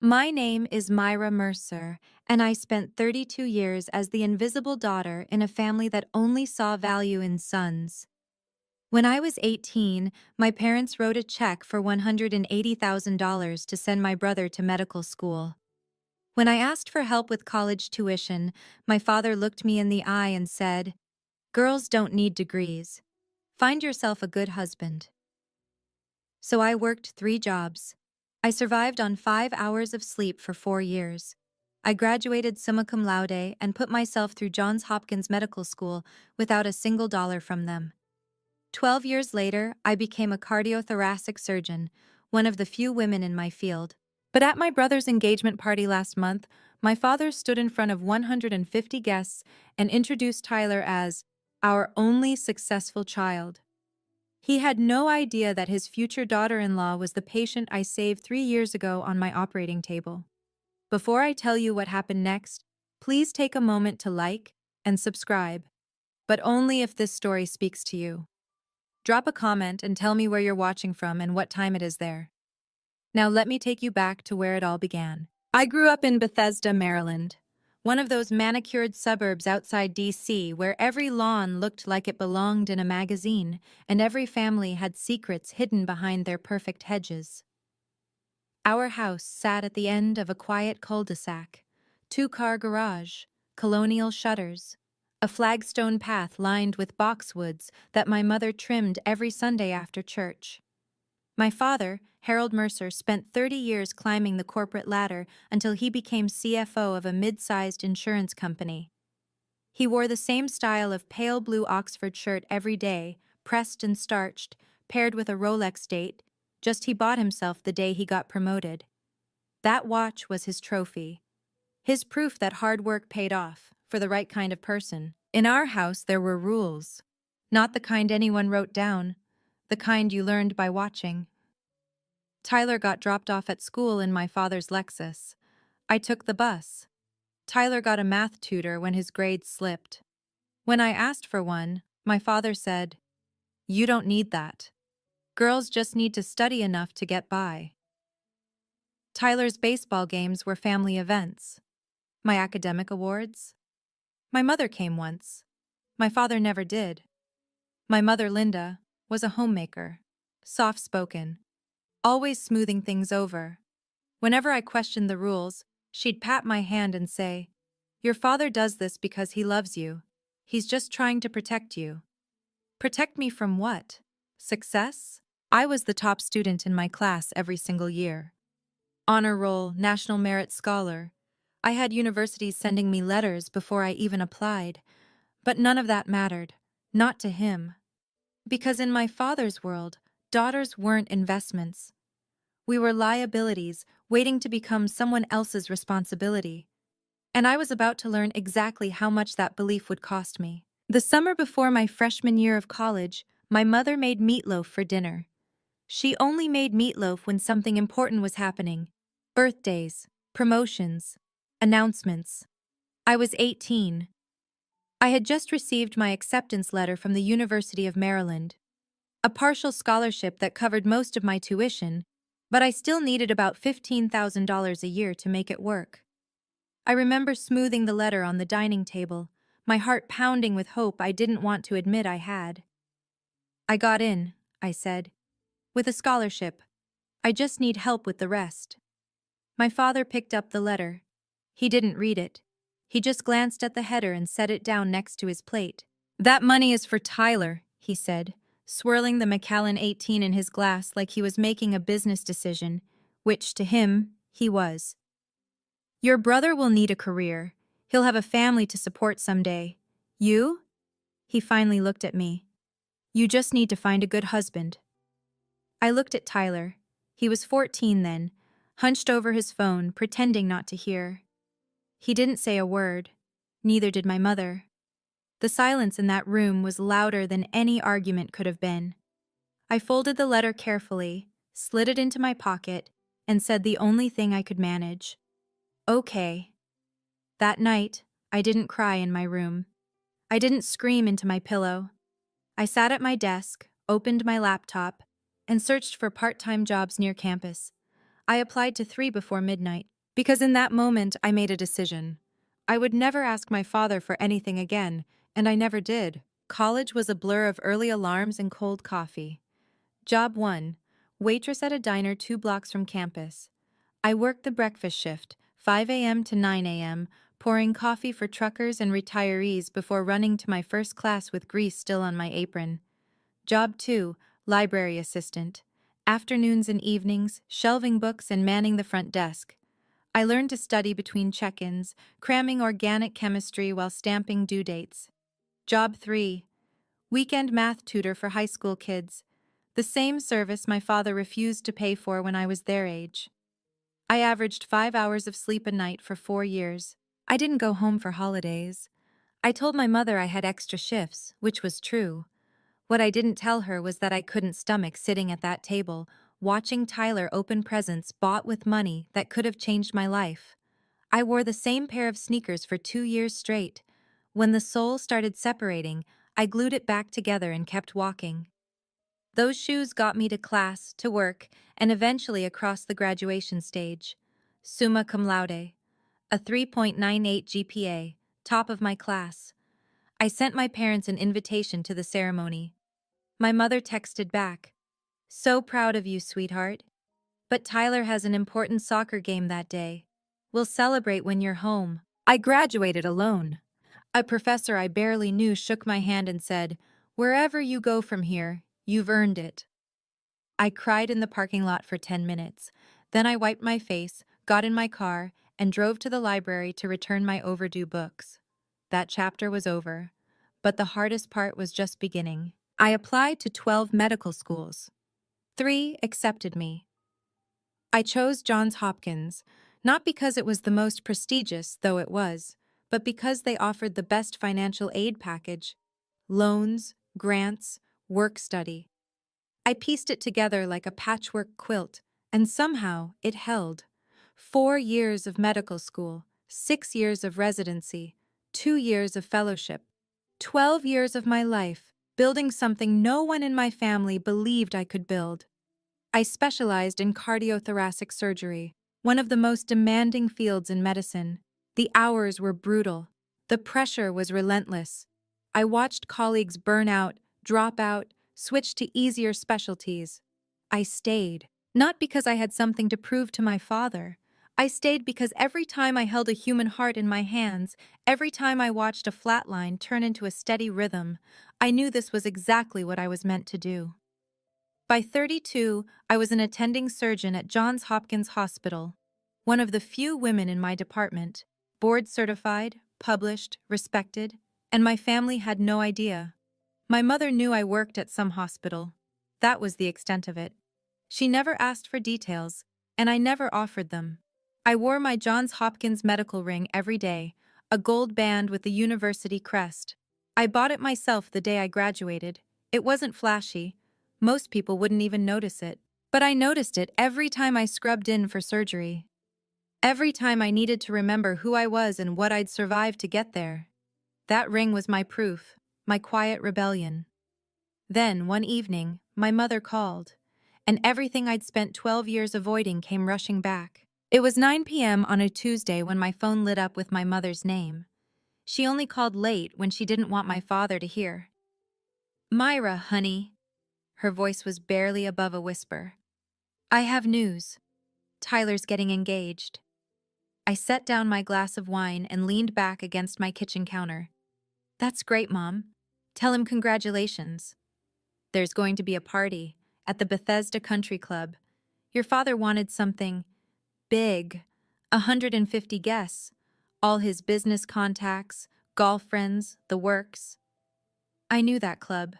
My name is Myra Mercer, and I spent 32 years as the invisible daughter in a family that only saw value in sons. When I was 18, my parents wrote a check for $180,000 to send my brother to medical school. When I asked for help with college tuition, my father looked me in the eye and said, "Girls don't need degrees. Find yourself a good husband." So I worked 3 jobs. I survived on 5 hours of sleep for 4 years. I graduated summa cum laude and put myself through Johns Hopkins Medical School without a single dollar from them. 12 years later, I became a cardiothoracic surgeon, one of the few women in my field. But at my brother's engagement party last month, my father stood in front of 150 guests and introduced Tyler as our only successful child. He had no idea that his future daughter-in-law was the patient I saved 3 years ago on my operating table. Before I tell you what happened next, please take a moment to like and subscribe, but only if this story speaks to you. Drop a comment and tell me where you're watching from and what time it is there. Now let me take you back to where it all began. I grew up in Bethesda, Maryland, one of those manicured suburbs outside D.C. where every lawn looked like it belonged in a magazine and every family had secrets hidden behind their perfect hedges. Our house sat at the end of a quiet cul-de-sac, 2-car garage, colonial shutters, a flagstone path lined with boxwoods that my mother trimmed every Sunday after church. My father, Harold Mercer, spent 30 years climbing the corporate ladder until he became CFO of a mid-sized insurance company. He wore the same style of pale blue Oxford shirt every day, pressed and starched, paired with a Rolex date, just he bought himself the day he got promoted. That watch was his trophy. His proof that hard work paid off, for the right kind of person. In our house there were rules. Not the kind anyone wrote down, the kind you learned by watching. Tyler got dropped off at school in my father's Lexus. I took the bus. Tyler got a math tutor when his grades slipped. When I asked for one, my father said, "You don't need that. Girls just need to study enough to get by." Tyler's baseball games were family events. My academic awards? My mother came once. My father never did. My mother, Linda, was a homemaker, soft-spoken, always smoothing things over. Whenever I questioned the rules, she'd pat my hand and say, "Your father does this because he loves you. He's just trying to protect you." Protect me from what? Success? I was the top student in my class every single year. Honor roll, National Merit Scholar. I had universities sending me letters before I even applied. But none of that mattered. Not to him. Because in my father's world, daughters weren't investments. We were liabilities waiting to become someone else's responsibility. And I was about to learn exactly how much that belief would cost me. The summer before my freshman year of college, my mother made meatloaf for dinner. She only made meatloaf when something important was happening. Birthdays, promotions, announcements. I was 18. I had just received my acceptance letter from the University of Maryland. A partial scholarship that covered most of my tuition, but I still needed about $15,000 a year to make it work. I remember smoothing the letter on the dining table, my heart pounding with hope I didn't want to admit I had. "I got in," I said. "With a scholarship. I just need help with the rest." My father picked up the letter. He didn't read it. He just glanced at the header and set it down next to his plate. "That money is for Tyler," he said, swirling the Macallan 18 in his glass like he was making a business decision, which, to him, he was. "Your brother will need a career. He'll have a family to support someday. You?" He finally looked at me. "You just need to find a good husband." I looked at Tyler. He was 14 then, hunched over his phone, pretending not to hear. He didn't say a word. Neither did my mother. The silence in that room was louder than any argument could have been. I folded the letter carefully, slid it into my pocket, and said the only thing I could manage. "Okay." That night, I didn't cry in my room. I didn't scream into my pillow. I sat at my desk, opened my laptop, and searched for part-time jobs near campus. I applied to 3 before midnight, because in that moment I made a decision. I would never ask my father for anything again, and I never did. College was a blur of early alarms and cold coffee. Job 1. Waitress at a diner 2 blocks from campus. I worked the breakfast shift, 5 a.m. to 9 a.m., pouring coffee for truckers and retirees before running to my first class with grease still on my apron. Job 2. Library assistant. Afternoons and evenings, shelving books and manning the front desk. I learned to study between check-ins, cramming organic chemistry while stamping due dates. Job 3. Weekend math tutor for high school kids. The same service my father refused to pay for when I was their age. I averaged 5 hours of sleep a night for 4 years. I didn't go home for holidays. I told my mother I had extra shifts, which was true. What I didn't tell her was that I couldn't stomach sitting at that table, watching Tyler open presents bought with money that could have changed my life. I wore the same pair of sneakers for 2 years straight. When the sole started separating, I glued it back together and kept walking. Those shoes got me to class, to work, and eventually across the graduation stage. Summa cum laude. A 3.98 GPA, top of my class. I sent my parents an invitation to the ceremony. My mother texted back, "So proud of you, sweetheart. But Tyler has an important soccer game that day. We'll celebrate when you're home." I graduated alone. A professor I barely knew shook my hand and said, "Wherever you go from here, you've earned it." I cried in the parking lot for 10 minutes. Then I wiped my face, got in my car, and drove to the library to return my overdue books. That chapter was over. But the hardest part was just beginning. I applied to 12 medical schools. 3 accepted me. I chose Johns Hopkins, not because it was the most prestigious, though it was, but because they offered the best financial aid package: loans, grants, work study. I pieced it together like a patchwork quilt, and somehow it held. 4 years of medical school, 6 years of residency, 2 years of fellowship, 12 years of my life, building something no one in my family believed I could build. I specialized in cardiothoracic surgery, one of the most demanding fields in medicine. The hours were brutal. The pressure was relentless. I watched colleagues burn out, drop out, switch to easier specialties. I stayed, not because I had something to prove to my father. I stayed because every time I held a human heart in my hands, every time I watched a flat line turn into a steady rhythm, I knew this was exactly what I was meant to do. By 32, I was an attending surgeon at Johns Hopkins Hospital, one of the few women in my department, board-certified, published, respected, and my family had no idea. My mother knew I worked at some hospital. That was the extent of it. She never asked for details, and I never offered them. I wore my Johns Hopkins medical ring every day, a gold band with the university crest. I bought it myself the day I graduated. It wasn't flashy. Most people wouldn't even notice it. But I noticed it every time I scrubbed in for surgery. Every time I needed to remember who I was and what I'd survived to get there. That ring was my proof, my quiet rebellion. Then, one evening, my mother called, and everything I'd spent 12 years avoiding came rushing back. It was 9 p.m. on a Tuesday when my phone lit up with my mother's name. She only called late when she didn't want my father to hear. "Myra, honey." Her voice was barely above a whisper. "I have news. Tyler's getting engaged." I set down my glass of wine and leaned back against my kitchen counter. "That's great, Mom. Tell him congratulations. There's going to be a party at the Bethesda Country Club. Your father wanted something big, 150 guests, all his business contacts, golf friends, the works." I knew that club.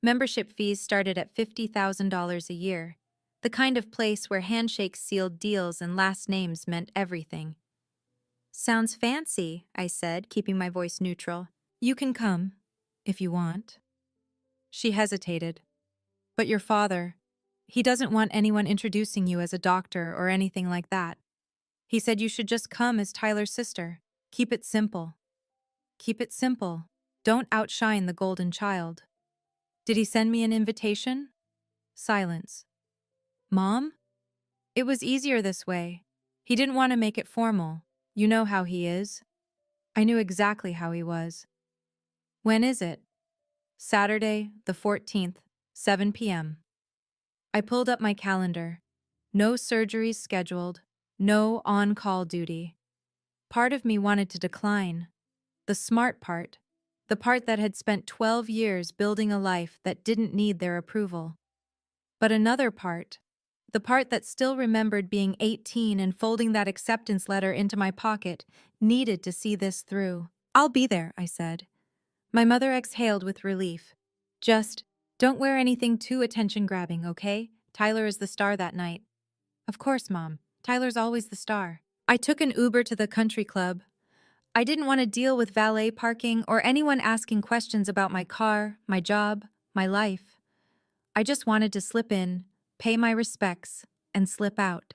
Membership fees started at $50,000 a year, the kind of place where handshakes sealed deals and last names meant everything. "Sounds fancy," I said, keeping my voice neutral. "You can come, if you want." She hesitated. "But your father, he doesn't want anyone introducing you as a doctor or anything like that. He said you should just come as Tyler's sister. Keep it simple." "Keep it simple. Don't outshine the golden child." "Did he send me an invitation?" Silence. "Mom?" It was easier this way. He didn't want to make it formal. You know how he is. I knew exactly how he was. When is it? Saturday, the 14th, 7 p.m. I pulled up my calendar. No surgeries scheduled, no on-call duty. Part of me wanted to decline. The smart part. The part that had spent 12 years building a life that didn't need their approval. But another part, the part that still remembered being 18 and folding that acceptance letter into my pocket, needed to see this through. "I'll be there," I said. My mother exhaled with relief. "Just don't wear anything too attention-grabbing, okay? Tyler is the star that night." "Of course, Mom. Tyler's always the star." I took an Uber to the country club. I didn't want to deal with valet parking or anyone asking questions about my car, my job, my life. I just wanted to slip in, pay my respects, and slip out.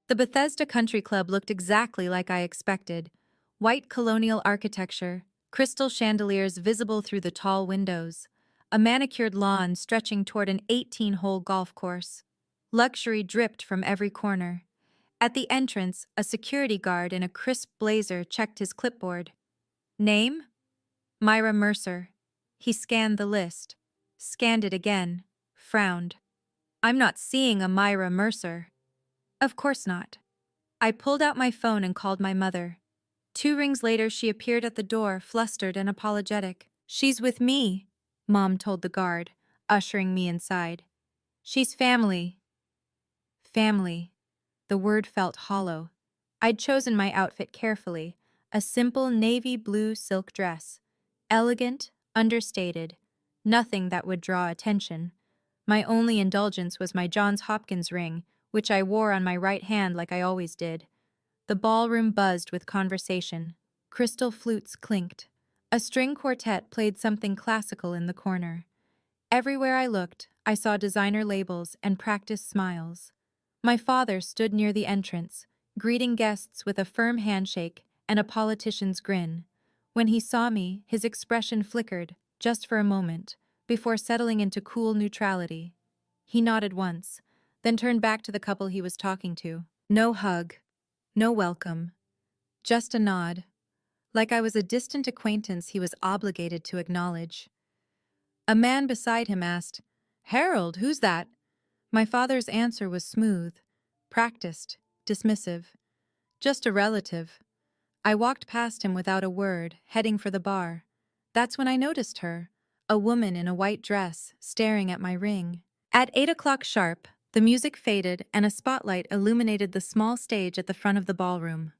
The Bethesda Country Club looked exactly like I expected. White colonial architecture, crystal chandeliers visible through the tall windows, a manicured lawn stretching toward an 18-hole golf course. Luxury dripped from every corner. At the entrance, a security guard in a crisp blazer checked his clipboard. "Name?" "Myra Mercer." He scanned the list, scanned it again, frowned. "I'm not seeing a Myra Mercer." "Of course not." I pulled out my phone and called my mother. 2 rings later, she appeared at the door, flustered and apologetic. "She's with me," Mom told the guard, ushering me inside. "She's family." Family. The word felt hollow. I'd chosen my outfit carefully, a simple navy blue silk dress. Elegant, understated, nothing that would draw attention. My only indulgence was my Johns Hopkins ring, which I wore on my right hand like I always did. The ballroom buzzed with conversation. Crystal flutes clinked. A string quartet played something classical in the corner. Everywhere I looked, I saw designer labels and practiced smiles. My father stood near the entrance, greeting guests with a firm handshake and a politician's grin. When he saw me, his expression flickered, just for a moment, before settling into cool neutrality. He nodded once, then turned back to the couple he was talking to. No hug, no welcome, just a nod, like I was a distant acquaintance he was obligated to acknowledge. A man beside him asked, "Harold, who's that?" My father's answer was smooth, practiced, dismissive. "Just a relative." I walked past him without a word, heading for the bar. That's when I noticed her, a woman in a white dress, staring at my ring. At 8 o'clock sharp, the music faded and a spotlight illuminated the small stage at the front of the ballroom.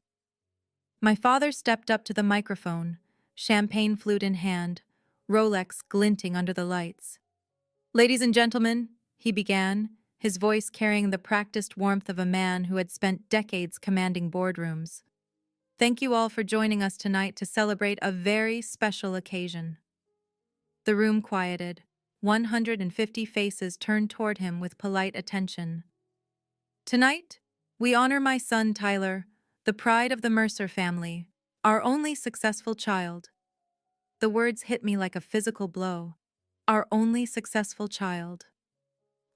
My father stepped up to the microphone, champagne flute in hand, Rolex glinting under the lights. "Ladies and gentlemen," he began, his voice carrying the practiced warmth of a man who had spent decades commanding boardrooms. "Thank you all for joining us tonight to celebrate a very special occasion." The room quieted. 150 faces turned toward him with polite attention. "Tonight, we honor my son Tyler, the pride of the Mercer family, our only successful child." The words hit me like a physical blow. Our only successful child.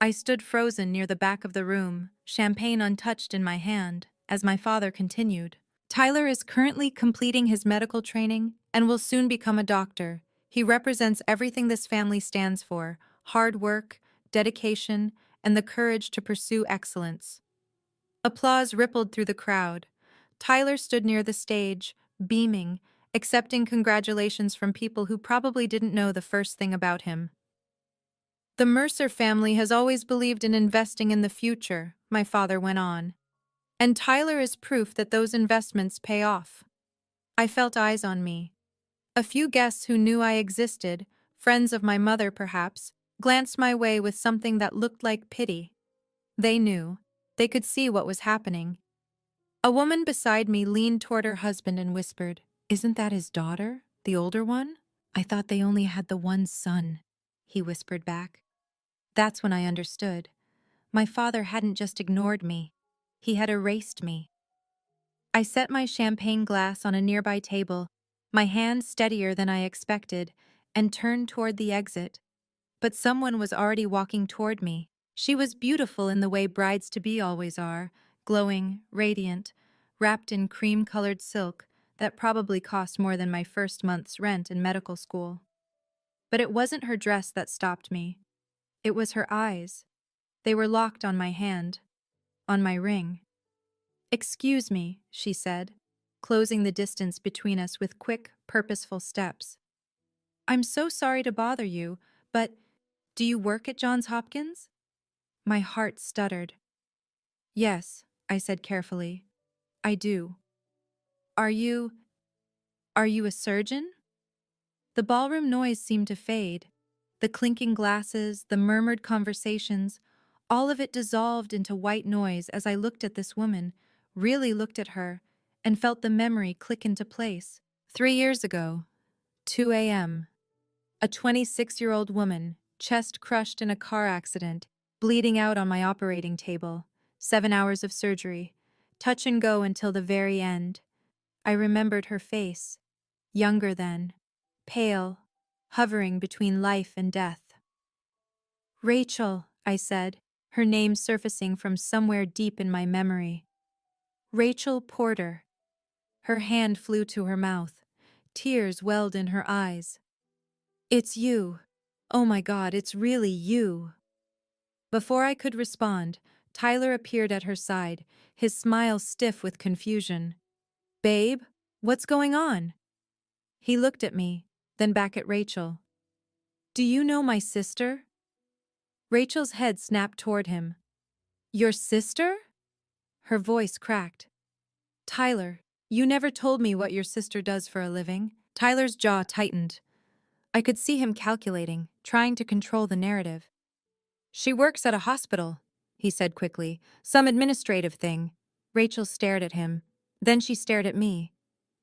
I stood frozen near the back of the room, champagne untouched in my hand, as my father continued. "Tyler is currently completing his medical training and will soon become a doctor. He represents everything this family stands for: hard work, dedication, and the courage to pursue excellence." Applause rippled through the crowd. Tyler stood near the stage, beaming, accepting congratulations from people who probably didn't know the first thing about him. "The Mercer family has always believed in investing in the future," my father went on. "And Tyler is proof that those investments pay off." I felt eyes on me. A few guests who knew I existed, friends of my mother perhaps, glanced my way with something that looked like pity. They knew. They could see what was happening. A woman beside me leaned toward her husband and whispered, "Isn't that his daughter, the older one?" "I thought they only had the one son," he whispered back. That's when I understood. My father hadn't just ignored me. He had erased me. I set my champagne glass on a nearby table, my hand steadier than I expected, and turned toward the exit. But someone was already walking toward me. She was beautiful in the way brides-to-be always are, glowing, radiant, wrapped in cream-colored silk that probably cost more than my first month's rent in medical school. But it wasn't her dress that stopped me. It was her eyes. They were locked on my hand, on my ring. "Excuse me," she said, closing the distance between us with quick, purposeful steps. "I'm so sorry to bother you, but do you work at Johns Hopkins?" My heart stuttered. "Yes," I said carefully. "I do." Are you are you a surgeon?" The ballroom noise seemed to fade. The clinking glasses, the murmured conversations, all of it dissolved into white noise as I looked at this woman, really looked at her, and felt the memory click into place. 3 years ago, 2 a.m. A 26-year-old woman, chest crushed in a car accident, bleeding out on my operating table, 7 hours of surgery, touch and go until the very end. I remembered her face, younger then, pale, hovering between life and death. "Rachel," I said, her name surfacing from somewhere deep in my memory. "Rachel Porter." Her hand flew to her mouth. Tears welled in her eyes. "It's you. Oh my God, it's really you." Before I could respond, Tyler appeared at her side, his smile stiff with confusion. "Babe, what's going on?" He looked at me, then back at Rachel. "Do you know my sister?" Rachel's head snapped toward him. "Your sister?" Her voice cracked. "Tyler, you never told me what your sister does for a living." Tyler's jaw tightened. I could see him calculating, trying to control the narrative. "She works at a hospital," he said quickly. "Some administrative thing." Rachel stared at him. Then she stared at me.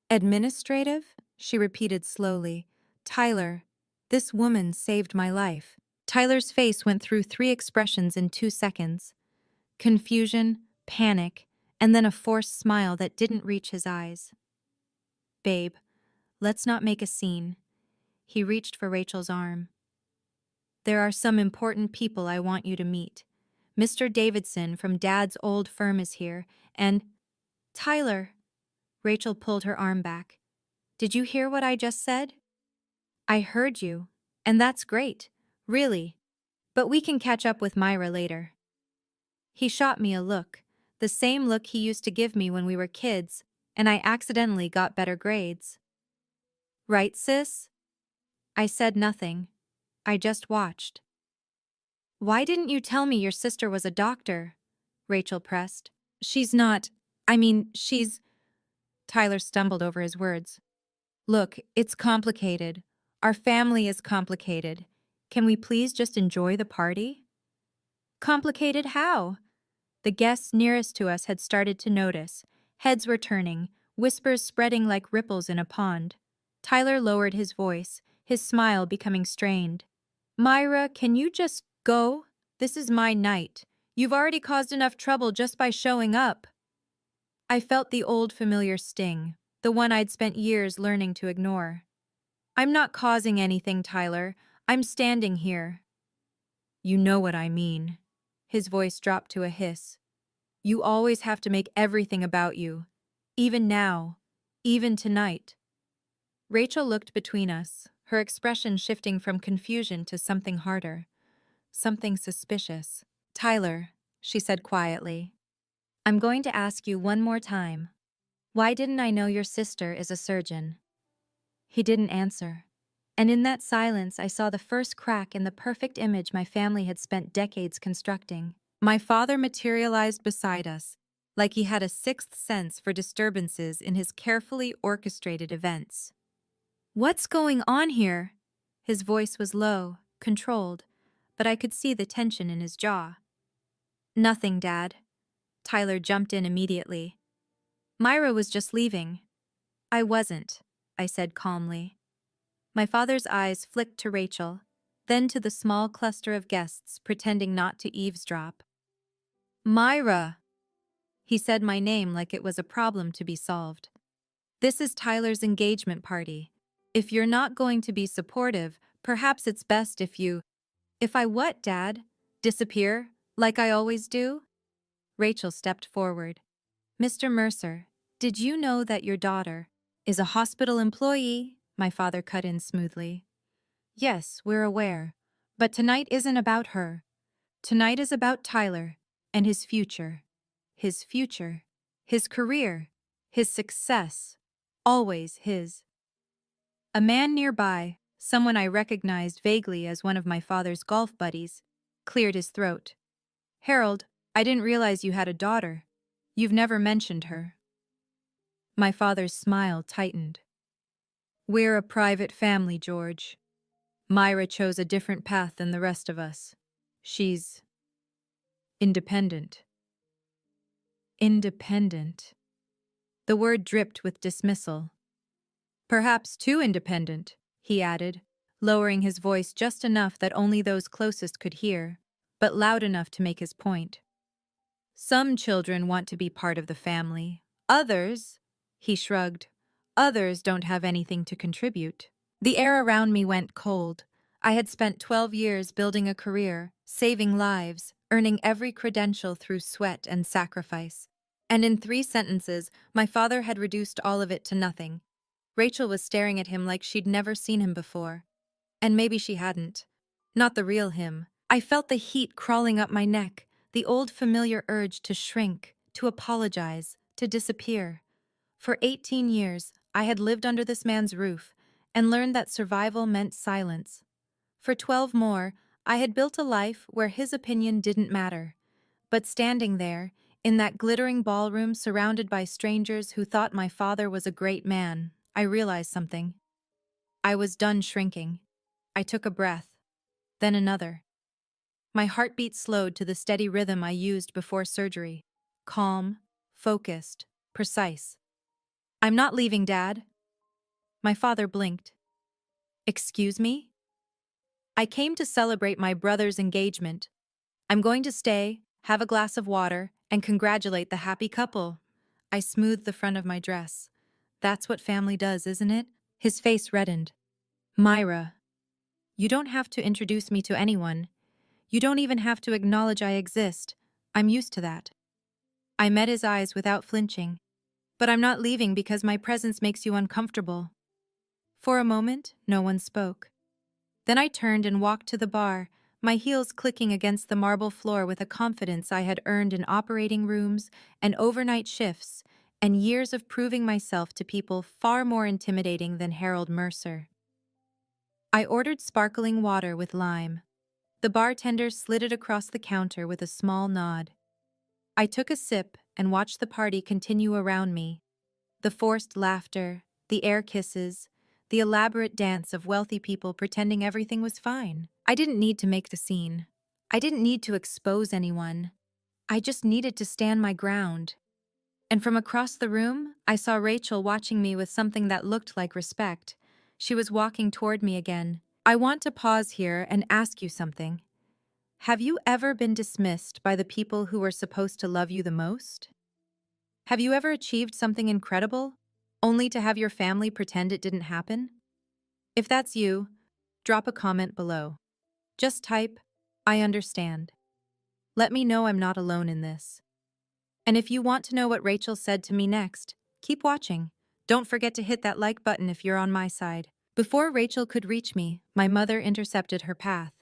"Administrative?" she repeated slowly. "Tyler, this woman saved my life." Tyler's face went through 3 expressions in 2 seconds. Confusion, panic, and then a forced smile that didn't reach his eyes. "Babe, let's not make a scene." He reached for Rachel's arm. "There are some important people I want you to meet. Mr. Davidson from Dad's old firm is here, and—" "Tyler," Rachel pulled her arm back. "Did you hear what I just said?" "I heard you, and that's great, really. But we can catch up with Myra later." He shot me a look, the same look he used to give me when we were kids, and I accidentally got better grades. "Right, sis?" I said nothing. I just watched. "Why didn't you tell me your sister was a doctor?" Rachel pressed. She's... Tyler stumbled over his words. "Look, it's complicated. Our family is complicated. Can we please just enjoy the party?" "Complicated how?" The guests nearest to us had started to notice. Heads were turning, whispers spreading like ripples in a pond. Tyler lowered his voice, his smile becoming strained. "Myra, can you just go? This is my night. You've already caused enough trouble just by showing up." I felt the old familiar sting, the one I'd spent years learning to ignore. "I'm not causing anything, Tyler. I'm standing here." "You know what I mean." His voice dropped to a hiss. "You always have to make everything about you. Even now. Even tonight." Rachel looked between us, her expression shifting from confusion to something harder. Something suspicious. "Tyler," she said quietly, "I'm going to ask you one more time. Why didn't I know your sister is a surgeon?" He didn't answer. And in that silence, I saw the first crack in the perfect image my family had spent decades constructing. My father materialized beside us, like he had a sixth sense for disturbances in his carefully orchestrated events. "What's going on here?" His voice was low, controlled, but I could see the tension in his jaw. "Nothing, Dad." Tyler jumped in immediately. "Myra was just leaving." "I wasn't," I said calmly. My father's eyes flicked to Rachel, then to the small cluster of guests pretending not to eavesdrop. "Myra!" He said my name like it was a problem to be solved. "This is Tyler's engagement party. If you're not going to be supportive, perhaps it's best if you—" "If I what, Dad? Disappear? Like I always do? Rachel stepped forward. Mr. Mercer, did you know that your daughter is a hospital employee? My father cut in smoothly. Yes, we're aware. But tonight isn't about her. Tonight is about Tyler and his future. His future. His career. His success. Always his. A man nearby, someone I recognized vaguely as one of my father's golf buddies, cleared his throat. Harold, I didn't realize you had a daughter. You've never mentioned her. My father's smile tightened. We're a private family, George. Myra chose a different path than the rest of us. She's independent. Independent. The word dripped with dismissal. Perhaps too independent, he added, lowering his voice just enough that only those closest could hear, but loud enough to make his point. Some children want to be part of the family. Others, he shrugged, others don't have anything to contribute. The air around me went cold. I had spent 12 years building a career, saving lives, earning every credential through sweat and sacrifice. And in 3 sentences, my father had reduced all of it to nothing. Rachel was staring at him like she'd never seen him before. And maybe she hadn't. Not the real him. I felt the heat crawling up my neck, the old familiar urge to shrink, to apologize, to disappear. For 18 years, I had lived under this man's roof and learned that survival meant silence. For 12 more, I had built a life where his opinion didn't matter. But standing there, in that glittering ballroom surrounded by strangers who thought my father was a great man, I realized something. I was done shrinking. I took a breath, then another. My heartbeat slowed to the steady rhythm I used before surgery. Calm, focused, precise. I'm not leaving, Dad. My father blinked. Excuse me? I came to celebrate my brother's engagement. I'm going to stay, have a glass of water, and congratulate the happy couple. I smoothed the front of my dress. That's what family does, isn't it? His face reddened. Myra, you don't have to introduce me to anyone. You don't even have to acknowledge I exist. I'm used to that. I met his eyes without flinching. But I'm not leaving because my presence makes you uncomfortable. For a moment, no one spoke. Then I turned and walked to the bar, my heels clicking against the marble floor with a confidence I had earned in operating rooms and overnight shifts and years of proving myself to people far more intimidating than Harold Mercer. I ordered sparkling water with lime. The bartender slid it across the counter with a small nod. I took a sip and watched the party continue around me. The forced laughter, the air kisses, the elaborate dance of wealthy people pretending everything was fine. I didn't need to make the scene. I didn't need to expose anyone. I just needed to stand my ground. And from across the room, I saw Rachel watching me with something that looked like respect. She was walking toward me again. I want to pause here and ask you something. Have you ever been dismissed by the people who were supposed to love you the most? Have you ever achieved something incredible, only to have your family pretend it didn't happen? If that's you, drop a comment below. Just type, I understand. Let me know I'm not alone in this. And if you want to know what Rachel said to me next, keep watching. Don't forget to hit that like button if you're on my side. Before Rachel could reach me, my mother intercepted her path.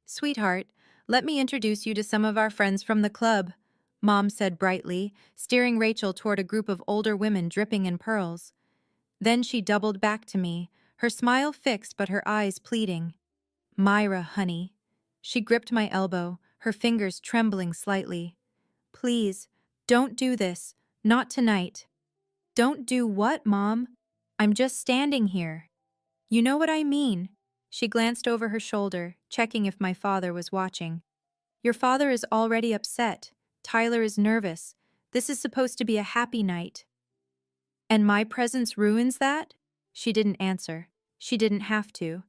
Sweetheart, let me introduce you to some of our friends from the club, Mom said brightly, steering Rachel toward a group of older women dripping in pearls. Then she doubled back to me, her smile fixed but her eyes pleading. Myra, honey. She gripped my elbow, her fingers trembling slightly. Please, don't do this. Not tonight. Don't do what, Mom? I'm just standing here. You know what I mean. She glanced over her shoulder, checking if my father was watching. Your father is already upset. Tyler is nervous. This is supposed to be a happy night. And my presence ruins that? She didn't answer. She didn't have to.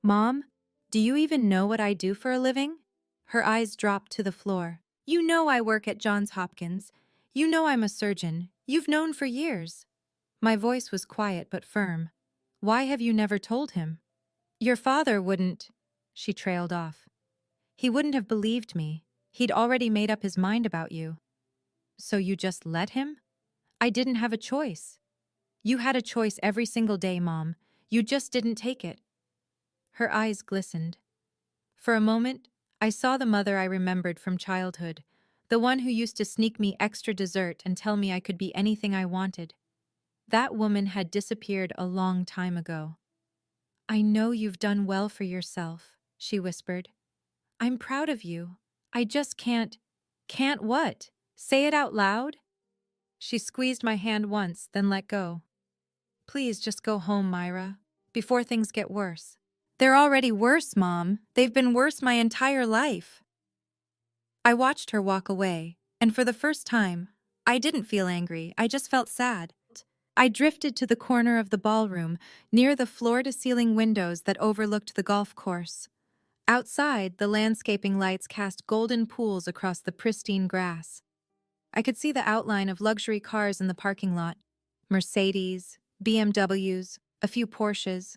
Mom, do you even know what I do for a living? Her eyes dropped to the floor. You know I work at Johns Hopkins. You know I'm a surgeon. You've known for years. My voice was quiet but firm. Why have you never told him? Your father wouldn't, she trailed off. He wouldn't have believed me. He'd already made up his mind about you. So you just let him? I didn't have a choice. You had a choice every single day, Mom. You just didn't take it. Her eyes glistened. For a moment, I saw the mother I remembered from childhood, the one who used to sneak me extra dessert and tell me I could be anything I wanted. That woman had disappeared a long time ago. I know you've done well for yourself, she whispered. I'm proud of you. I just can't. Can't what? Say it out loud? She squeezed my hand once, then let go. Please just go home, Myra, before things get worse. They're already worse, Mom. They've been worse my entire life. I watched her walk away, and for the first time, I didn't feel angry, I just felt sad. I drifted to the corner of the ballroom, near the floor-to-ceiling windows that overlooked the golf course. Outside, the landscaping lights cast golden pools across the pristine grass. I could see the outline of luxury cars in the parking lot. Mercedes, BMWs, a few Porsches.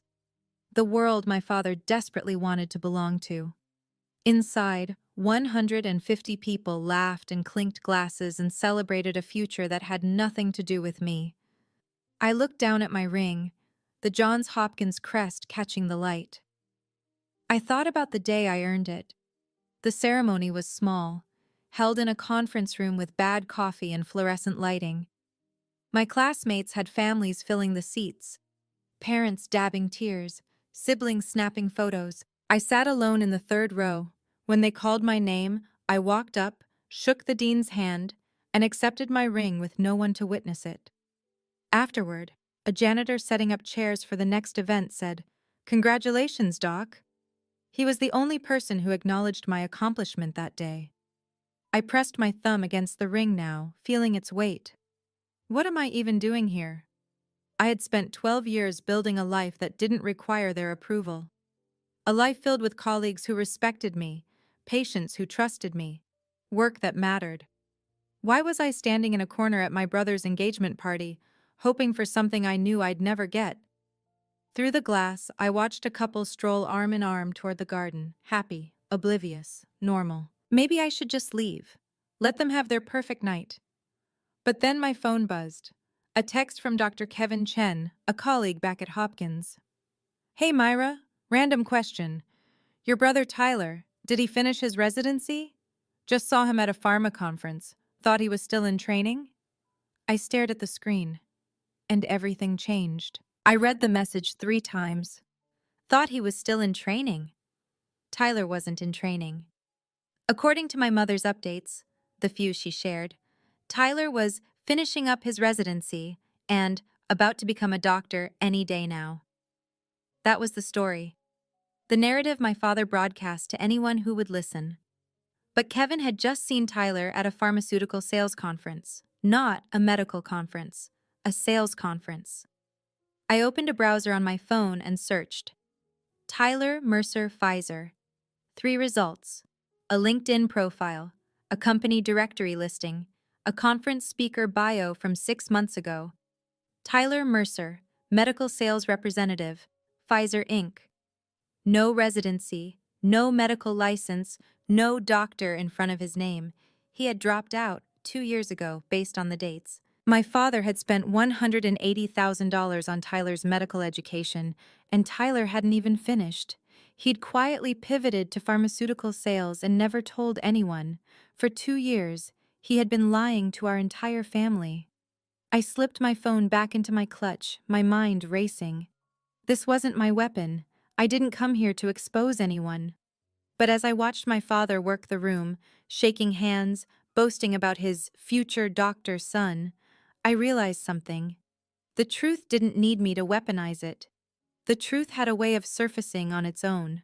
The world my father desperately wanted to belong to. Inside, 150 people laughed and clinked glasses and celebrated a future that had nothing to do with me. I looked down at my ring, the Johns Hopkins crest catching the light. I thought about the day I earned it. The ceremony was small, held in a conference room with bad coffee and fluorescent lighting. My classmates had families filling the seats, parents dabbing tears, siblings snapping photos. I sat alone in the third row. When they called my name, I walked up, shook the dean's hand, and accepted my ring with no one to witness it. Afterward, a janitor setting up chairs for the next event said, "Congratulations, Doc." He was the only person who acknowledged my accomplishment that day. I pressed my thumb against the ring now, feeling its weight. What am I even doing here? I had spent 12 years building a life that didn't require their approval. A life filled with colleagues who respected me, patients who trusted me, work that mattered. Why was I standing in a corner at my brother's engagement party, hoping for something I knew I'd never get? Through the glass, I watched a couple stroll arm in arm toward the garden, happy, oblivious, normal. Maybe I should just leave. Let them have their perfect night. But then my phone buzzed. A text from Dr. Kevin Chen, a colleague back at Hopkins. "Hey Myra, random question. Your brother Tyler, did he finish his residency? Just saw him at a pharma conference. Thought he was still in training?" I stared at the screen, and everything changed. I read the message 3 times. Thought he was still in training. Tyler wasn't in training. According to my mother's updates, the few she shared, Tyler was finishing up his residency and about to become a doctor any day now. That was the story. The narrative my father broadcast to anyone who would listen. But Kevin had just seen Tyler at a pharmaceutical sales conference, not a medical conference, a sales conference. I opened a browser on my phone and searched. Tyler Mercer Pfizer. 3 results. A LinkedIn profile, a company directory listing, a conference speaker bio from 6 months ago. Tyler Mercer, medical sales representative, Pfizer Inc. No residency, no medical license, no doctor in front of his name. He had dropped out 2 years ago based on the dates. My father had spent $180,000 on Tyler's medical education, and Tyler hadn't even finished. He'd quietly pivoted to pharmaceutical sales and never told anyone. For 2 years, he had been lying to our entire family. I slipped my phone back into my clutch, my mind racing. This wasn't my weapon. I didn't come here to expose anyone. But as I watched my father work the room, shaking hands, boasting about his future doctor son, I realized something. The truth didn't need me to weaponize it. The truth had a way of surfacing on its own.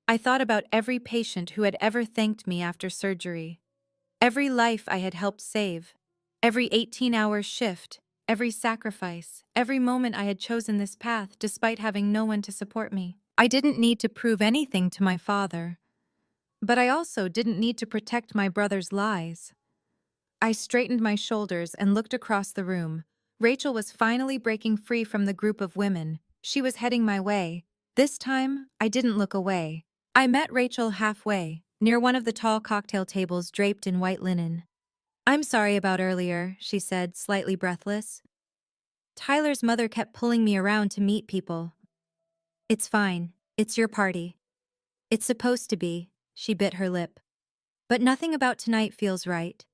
I thought about every patient who had ever thanked me after surgery, every life I had helped save, every 18-hour shift, every sacrifice, every moment I had chosen this path despite having no one to support me. I didn't need to prove anything to my father, but I also didn't need to protect my brother's lies. I straightened my shoulders and looked across the room. Rachel was finally breaking free from the group of women. She was heading my way. This time, I didn't look away. I met Rachel halfway, near one of the tall cocktail tables draped in white linen. "I'm sorry about earlier," she said, slightly breathless. "Tyler's mother kept pulling me around to meet people." "It's fine. It's your party." "It's supposed to be," she bit her lip. "But nothing about tonight feels right."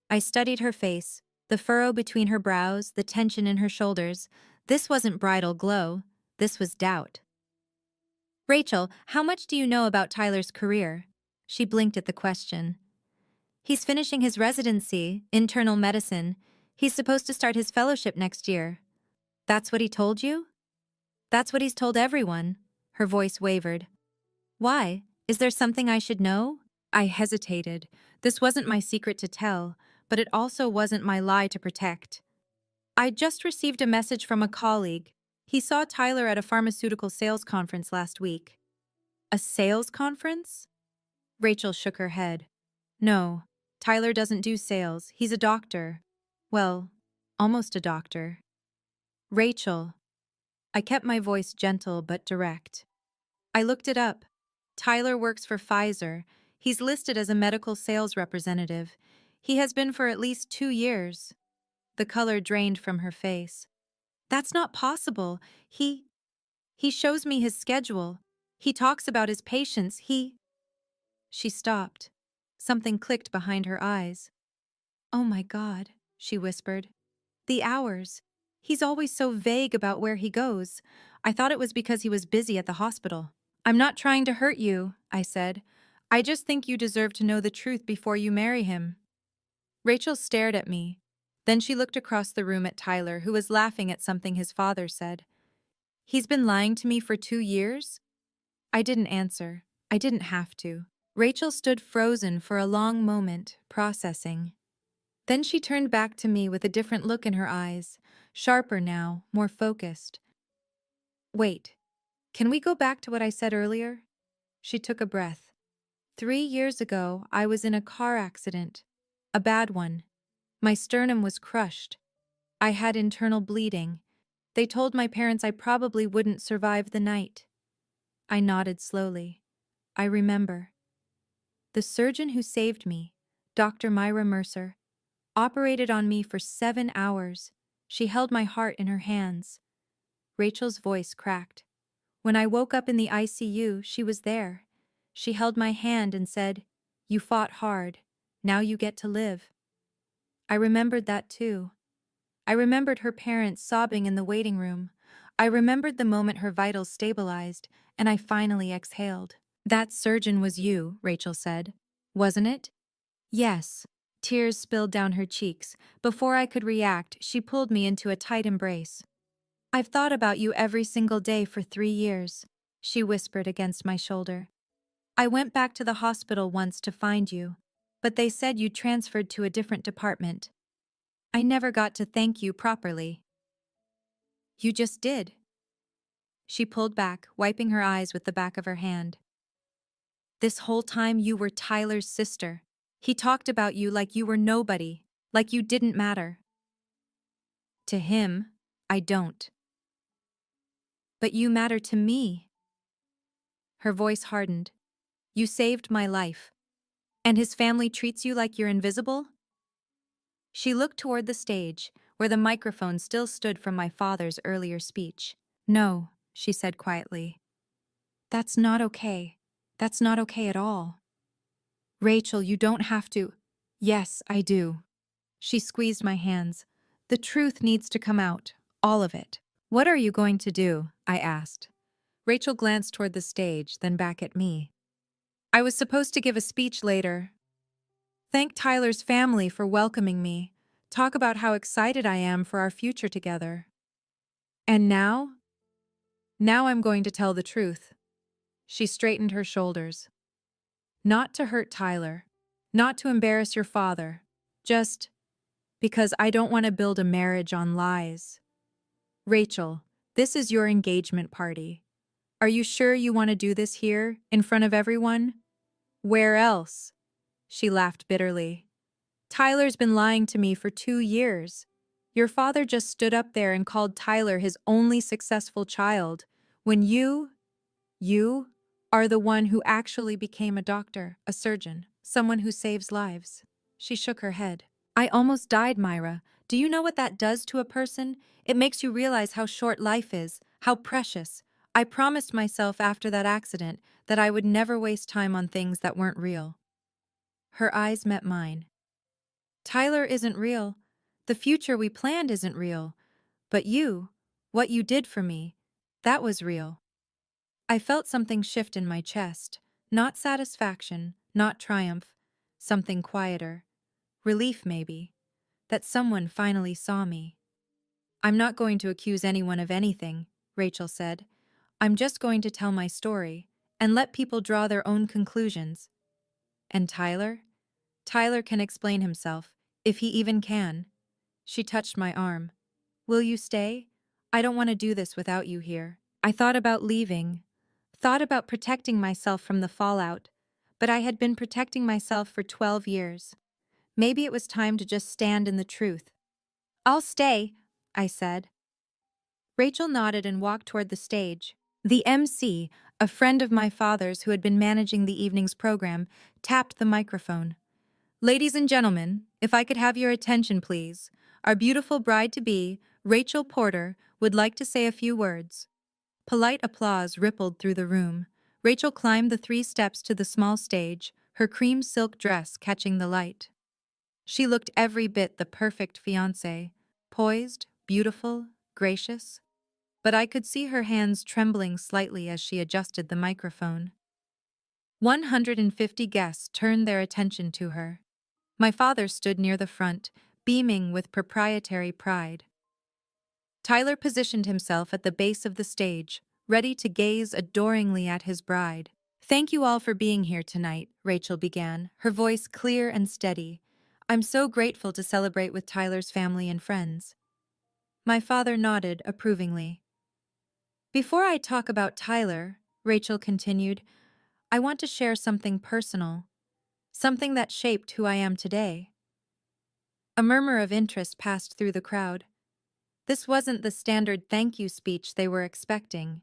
I studied her face, the furrow between her brows, the tension in her shoulders. This wasn't bridal glow. This was doubt. "Rachel, how much do you know about Tyler's career?" She blinked at the question. "He's finishing his residency, internal medicine. He's supposed to start his fellowship next year." "That's what he told you?" "That's what he's told everyone." Her voice wavered. "Why? Is there something I should know?" I hesitated. This wasn't my secret to tell, but it also wasn't my lie to protect. "I just received a message from a colleague. He saw Tyler at a pharmaceutical sales conference last week." "A sales conference?" Rachel shook her head. "No, Tyler doesn't do sales. He's a doctor. Well, almost a doctor." "Rachel." I kept my voice gentle but direct. "I looked it up. Tyler works for Pfizer. He's listed as a medical sales representative. He has been for at least 2 years." The color drained from her face. "That's not possible. He shows me his schedule. He talks about his patients. She stopped. Something clicked behind her eyes. "Oh my God," she whispered. "The hours. He's always so vague about where he goes. I thought it was because he was busy at the hospital." "I'm not trying to hurt you," I said. "I just think you deserve to know the truth before you marry him." Rachel stared at me. Then she looked across the room at Tyler, who was laughing at something his father said. "He's been lying to me for 2 years?" I didn't answer. I didn't have to. Rachel stood frozen for a long moment, processing. Then she turned back to me with a different look in her eyes, sharper now, more focused. "Wait, can we go back to what I said earlier?" She took a breath. 3 years ago, I was in a car accident. A bad one. My sternum was crushed. I had internal bleeding. They told my parents I probably wouldn't survive the night." I nodded slowly. "I remember." "The surgeon who saved me, Dr. Myra Mercer, operated on me for 7 hours. She held my heart in her hands." Rachel's voice cracked. "When I woke up in the ICU, she was there. She held my hand and said, 'You fought hard. Now you get to live.'" I remembered that too. I remembered her parents sobbing in the waiting room. I remembered the moment her vitals stabilized, and I finally exhaled. "That surgeon was you," Rachel said. "Wasn't it?" "Yes." Tears spilled down her cheeks. Before I could react, she pulled me into a tight embrace. "I've thought about you every single day for 3 years," she whispered against my shoulder. "I went back to the hospital once to find you, but they said you transferred to a different department. I never got to thank you properly." "You just did." She pulled back, wiping her eyes with the back of her hand. "This whole time you were Tyler's sister. He talked about you like you were nobody, like you didn't matter." "To him, I don't." "But you matter to me." Her voice hardened. "You saved my life. And his family treats you like you're invisible?" She looked toward the stage, where the microphone still stood from my father's earlier speech. "No," she said quietly. "That's not okay. That's not okay at all." "Rachel, you don't have to." "Yes, I do." She squeezed my hands. "The truth needs to come out. All of it." "What are you going to do?" I asked. Rachel glanced toward the stage, then back at me. "I was supposed to give a speech later. Thank Tyler's family for welcoming me. Talk about how excited I am for our future together. And now? Now I'm going to tell the truth." She straightened her shoulders. "Not to hurt Tyler. Not to embarrass your father. Just because I don't want to build a marriage on lies. Rachel, this is your engagement party. Are you sure you want to do this here, in front of everyone? Where else?" She laughed bitterly. "Tyler's been lying to me for 2 years. Your father just stood up there and called Tyler his only successful child, when you are the one who actually became a doctor, a surgeon, someone who saves lives. She shook her head. I almost died, Myra. Do you know what that does to a person? It makes you realize how short life is, how precious. I promised myself after that accident that I would never waste time on things that weren't real. Her eyes met mine. Tyler isn't real. The future we planned isn't real. But you, what you did for me, that was real. I felt something shift in my chest. Not satisfaction, not triumph. Something quieter. Relief, maybe. That someone finally saw me. I'm not going to accuse anyone of anything, Rachel said. I'm just going to tell my story and let people draw their own conclusions. And Tyler? Tyler can explain himself, if he even can. She touched my arm. Will you stay? I don't want to do this without you here. I thought about leaving, thought about protecting myself from the fallout, but I had been protecting myself for 12 years. Maybe it was time to just stand in the truth. I'll stay, I said. Rachel nodded and walked toward the stage. The MC, a friend of my father's who had been managing the evening's program, tapped the microphone. Ladies and gentlemen, if I could have your attention, please. Our beautiful bride-to-be, Rachel Porter, would like to say a few words. Polite applause rippled through the room. Rachel climbed the 3 steps to the small stage, her cream silk dress catching the light. She looked every bit the perfect fiancée, poised, beautiful, gracious. But I could see her hands trembling slightly as she adjusted the microphone. 150 guests turned their attention to her. My father stood near the front, beaming with proprietary pride. Tyler positioned himself at the base of the stage, ready to gaze adoringly at his bride. Thank you all for being here tonight, Rachel began, her voice clear and steady. I'm so grateful to celebrate with Tyler's family and friends. My father nodded approvingly. Before I talk about Tyler, Rachel continued, I want to share something personal, something that shaped who I am today. A murmur of interest passed through the crowd. This wasn't the standard thank you speech they were expecting.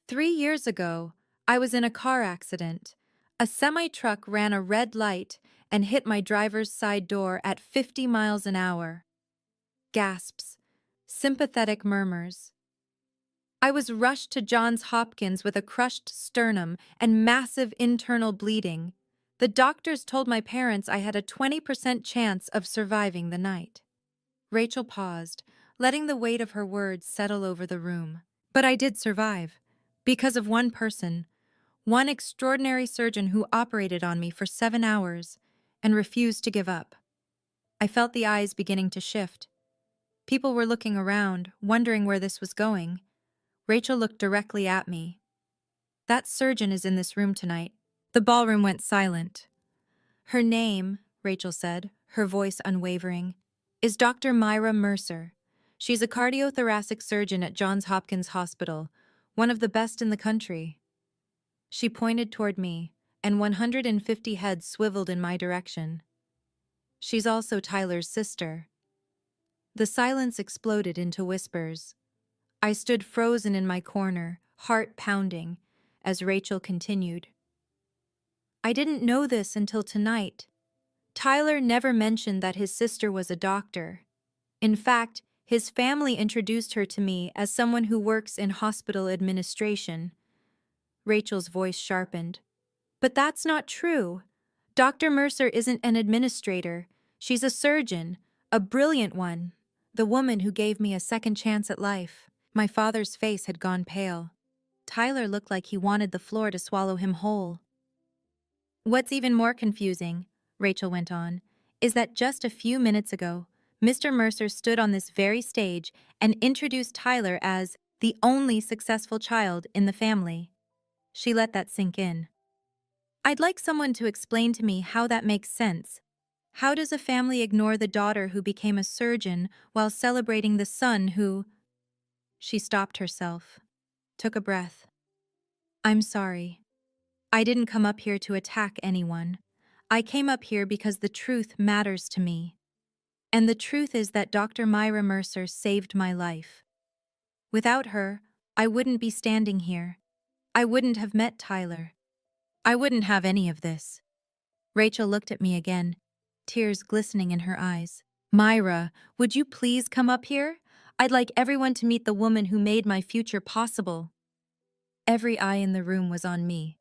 3 years ago, I was in a car accident. A semi-truck ran a red light and hit my driver's side door at 50 miles an hour. Gasps. Sympathetic murmurs. I was rushed to Johns Hopkins with a crushed sternum and massive internal bleeding. The doctors told my parents I had a 20% chance of surviving the night. Rachel paused, letting the weight of her words settle over the room. But I did survive. Because of one person, one extraordinary surgeon who operated on me for 7 hours and refused to give up. I felt the eyes beginning to shift. People were looking around, wondering where this was going. Rachel looked directly at me. That surgeon is in this room tonight. The ballroom went silent. Her name, Rachel said, her voice unwavering, is Dr. Myra Mercer. She's a cardiothoracic surgeon at Johns Hopkins Hospital, one of the best in the country. She pointed toward me, and 150 heads swiveled in my direction. She's also Tyler's sister. The silence exploded into whispers. I stood frozen in my corner, heart pounding, as Rachel continued. I didn't know this until tonight. Tyler never mentioned that his sister was a doctor. In fact, his family introduced her to me as someone who works in hospital administration. Rachel's voice sharpened. But that's not true. Dr. Mercer isn't an administrator. She's a surgeon, a brilliant one, the woman who gave me a second chance at life. My father's face had gone pale. Tyler looked like he wanted the floor to swallow him whole. What's even more confusing, Rachel went on, is that just a few minutes ago, Mr. Mercer stood on this very stage and introduced Tyler as the only successful child in the family. She let that sink in. I'd like someone to explain to me how that makes sense. How does a family ignore the daughter who became a surgeon while celebrating the son who... She stopped herself, took a breath. I'm sorry. I didn't come up here to attack anyone. I came up here because the truth matters to me. And the truth is that Dr. Myra Mercer saved my life. Without her, I wouldn't be standing here. I wouldn't have met Tyler. I wouldn't have any of this. Rachel looked at me again, tears glistening in her eyes. Myra, would you please come up here? I'd like everyone to meet the woman who made my future possible. Every eye in the room was on me.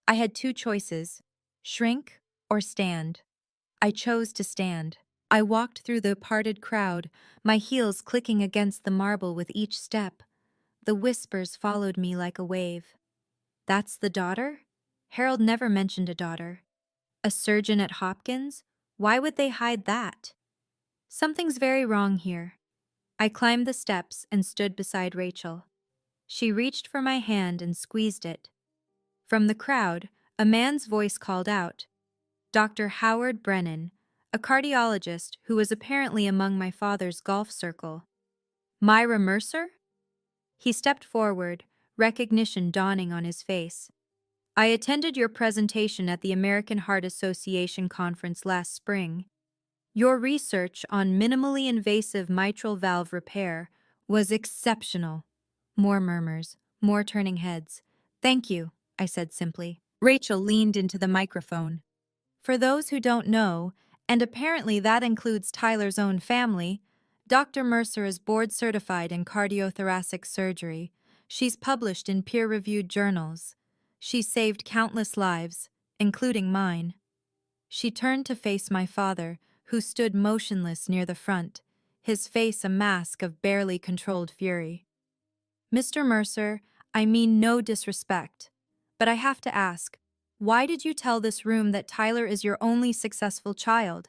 I had two choices: shrink or stand. I chose to stand. I walked through the parted crowd, my heels clicking against the marble with each step. The whispers followed me like a wave. That's the daughter? Harold never mentioned a daughter. A surgeon at Hopkins? Why would they hide that? Something's very wrong here. I climbed the steps and stood beside Rachel. She reached for my hand and squeezed it. From the crowd, a man's voice called out, Dr. Howard Brennan, a cardiologist who was apparently among my father's golf circle. Myra Mercer? He stepped forward, recognition dawning on his face. I attended your presentation at the American Heart Association conference last spring. Your research on minimally invasive mitral valve repair was exceptional. More murmurs, more turning heads. Thank you, I said simply. Rachel leaned into the microphone. For those who don't know, and apparently that includes Tyler's own family, Dr. Mercer is board certified in cardiothoracic surgery. She's published in peer-reviewed journals. She's saved countless lives, including mine. She turned to face my father, who stood motionless near the front, his face a mask of barely controlled fury. Mr. Mercer, I mean no disrespect, but I have to ask, why did you tell this room that Tyler is your only successful child?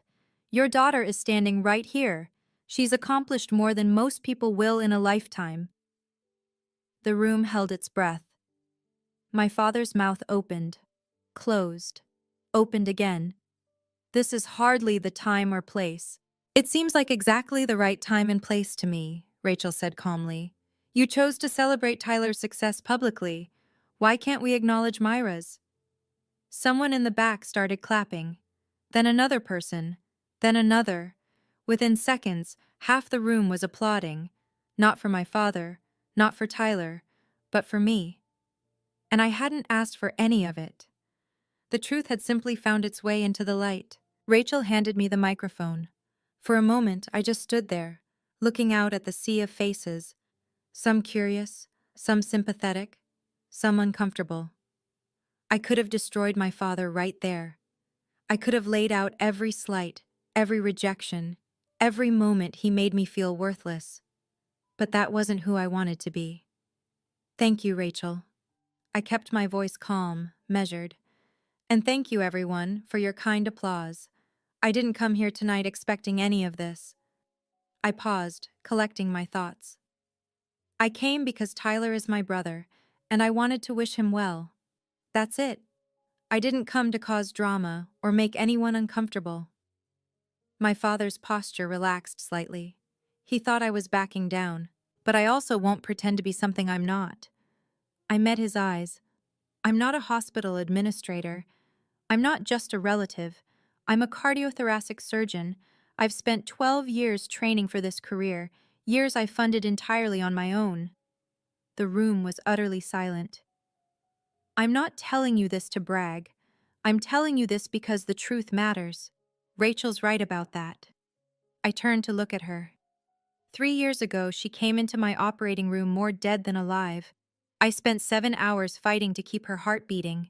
Your daughter is standing right here. She's accomplished more than most people will in a lifetime. The room held its breath. My father's mouth opened, closed, opened again. This is hardly the time or place. It seems like exactly the right time and place to me, Rachel said calmly. You chose to celebrate Tyler's success publicly. Why can't we acknowledge Myra's? Someone in the back started clapping. Then another person. Then another. Within seconds, half the room was applauding. Not for my father, not for Tyler, but for me. And I hadn't asked for any of it. The truth had simply found its way into the light. Rachel handed me the microphone. For a moment, I just stood there, looking out at the sea of faces, some curious, some sympathetic, some uncomfortable. I could have destroyed my father right there. I could have laid out every slight, every rejection, every moment he made me feel worthless. But that wasn't who I wanted to be. Thank you, Rachel. I kept my voice calm, measured. And thank you, everyone, for your kind applause. I didn't come here tonight expecting any of this. I paused, collecting my thoughts. I came because Tyler is my brother, and I wanted to wish him well. That's it. I didn't come to cause drama or make anyone uncomfortable. My father's posture relaxed slightly. He thought I was backing down, but I also won't pretend to be something I'm not. I met his eyes. I'm not a hospital administrator. I'm not just a relative. I'm a cardiothoracic surgeon. I've spent 12 years training for this career, years I funded entirely on my own. The room was utterly silent. I'm not telling you this to brag. I'm telling you this because the truth matters. Rachel's right about that. I turned to look at her. 3 years ago, she came into my operating room more dead than alive. I spent 7 hours fighting to keep her heart beating.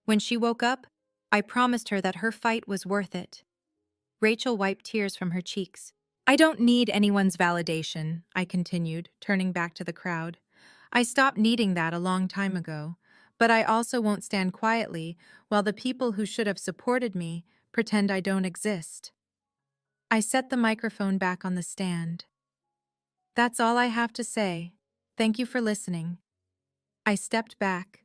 When she woke up, I promised her that her fight was worth it. Rachel wiped tears from her cheeks. I don't need anyone's validation, I continued, turning back to the crowd. I stopped needing that a long time ago, but I also won't stand quietly while the people who should have supported me pretend I don't exist. I set the microphone back on the stand. That's all I have to say. Thank you for listening. I stepped back,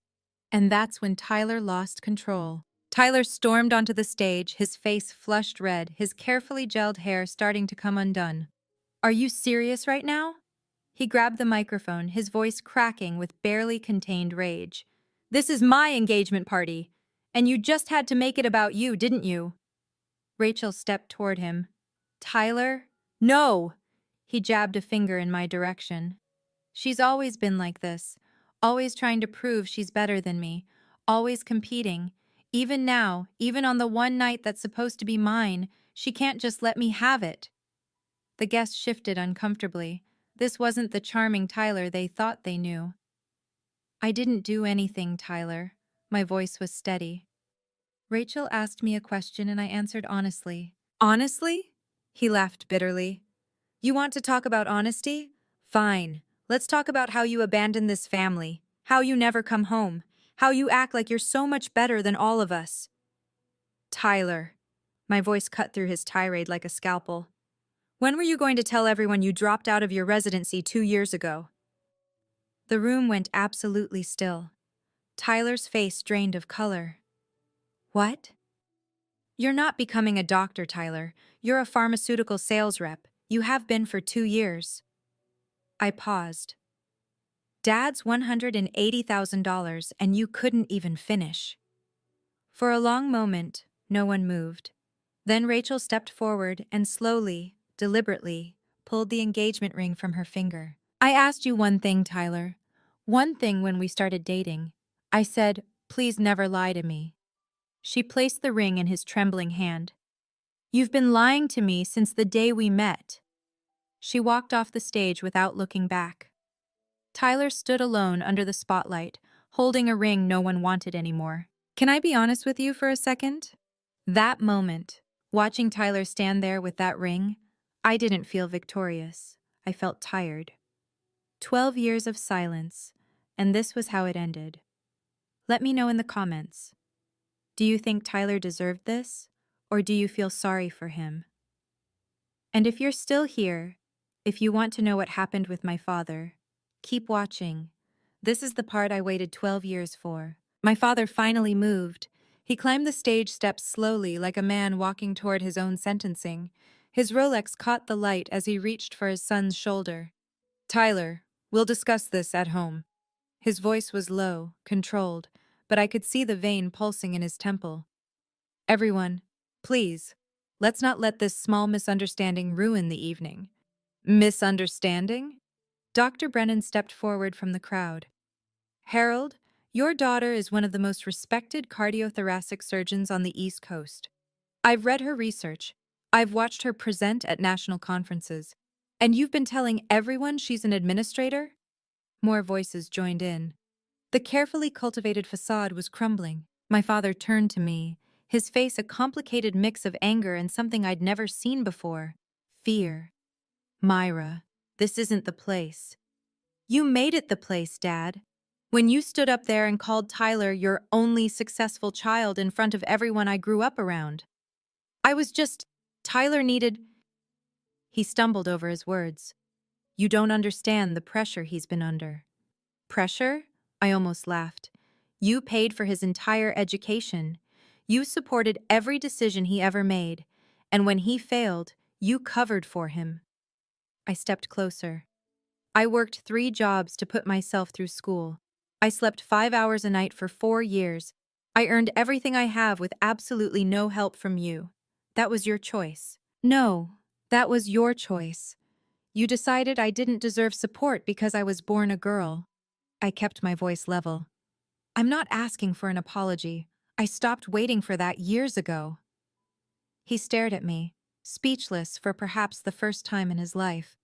and that's when Tyler lost control. Tyler stormed onto the stage, his face flushed red, his carefully gelled hair starting to come undone. Are you serious right now? He grabbed the microphone, his voice cracking with barely contained rage. This is my engagement party, and you just had to make it about you, didn't you? Rachel stepped toward him. Tyler? No! He jabbed a finger in my direction. She's always been like this, always trying to prove she's better than me, always competing. Even now, even on the one night that's supposed to be mine, she can't just let me have it. The guests shifted uncomfortably. This wasn't the charming Tyler they thought they knew. I didn't do anything, Tyler. My voice was steady. Rachel asked me a question and I answered honestly. Honestly? He laughed bitterly. You want to talk about honesty? Fine. Let's talk about how you abandoned this family, how you never come home, how you act like you're so much better than all of us. Tyler. My voice cut through his tirade like a scalpel. When were you going to tell everyone you dropped out of your residency 2 years ago? The room went absolutely still. Tyler's face drained of color. What? You're not becoming a doctor, Tyler. You're a pharmaceutical sales rep. You have been for 2 years. I paused. Dad's $180,000 and you couldn't even finish. For a long moment, no one moved. Then Rachel stepped forward and slowly, deliberately, pulled the engagement ring from her finger. I asked you one thing, Tyler. One thing when we started dating. I said, please never lie to me. She placed the ring in his trembling hand. You've been lying to me since the day we met. She walked off the stage without looking back. Tyler stood alone under the spotlight, holding a ring no one wanted anymore. Can I be honest with you for a second? That moment, watching Tyler stand there with that ring, I didn't feel victorious. I felt tired. 12 years of silence, and this was how it ended. Let me know in the comments. Do you think Tyler deserved this, or do you feel sorry for him? And if you're still here, if you want to know what happened with my father, keep watching. This is the part I waited 12 years for. My father finally moved. He climbed the stage steps slowly like a man walking toward his own sentencing. His Rolex caught the light as he reached for his son's shoulder. Tyler, we'll discuss this at home. His voice was low, controlled, but I could see the vein pulsing in his temple. Everyone, please, let's not let this small misunderstanding ruin the evening. Misunderstanding? Dr. Brennan stepped forward from the crowd. Harold, your daughter is one of the most respected cardiothoracic surgeons on the East Coast. I've read her research. I've watched her present at national conferences. And you've been telling everyone she's an administrator? More voices joined in. The carefully cultivated facade was crumbling. My father turned to me, his face a complicated mix of anger and something I'd never seen before. Fear. Myra, this isn't the place. You made it the place, Dad. When you stood up there and called Tyler your only successful child in front of everyone I grew up around. Tyler needed... He stumbled over his words. You don't understand the pressure he's been under. Pressure? I almost laughed. You paid for his entire education. You supported every decision he ever made. And when he failed, you covered for him. I stepped closer. I worked 3 jobs to put myself through school. I slept 5 hours a night for 4 years. I earned everything I have with absolutely no help from you. That was your choice. No, that was your choice. You decided I didn't deserve support because I was born a girl. I kept my voice level. I'm not asking for an apology. I stopped waiting for that years ago. He stared at me, speechless for perhaps the first time in his life.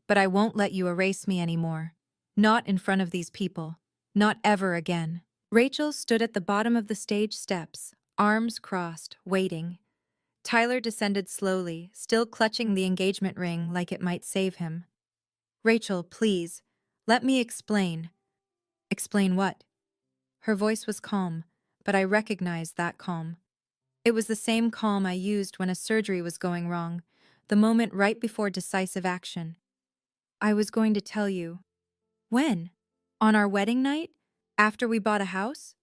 But I won't let you erase me anymore. Not in front of these people. Not ever again. Rachel stood at the bottom of the stage steps, arms crossed, waiting. Tyler descended slowly, still clutching the engagement ring like it might save him. Rachel, please, let me explain. Explain what? Her voice was calm, but I recognized that calm. It was the same calm I used when a surgery was going wrong, the moment right before decisive action. I was going to tell you. When? On our wedding night? After we bought a house?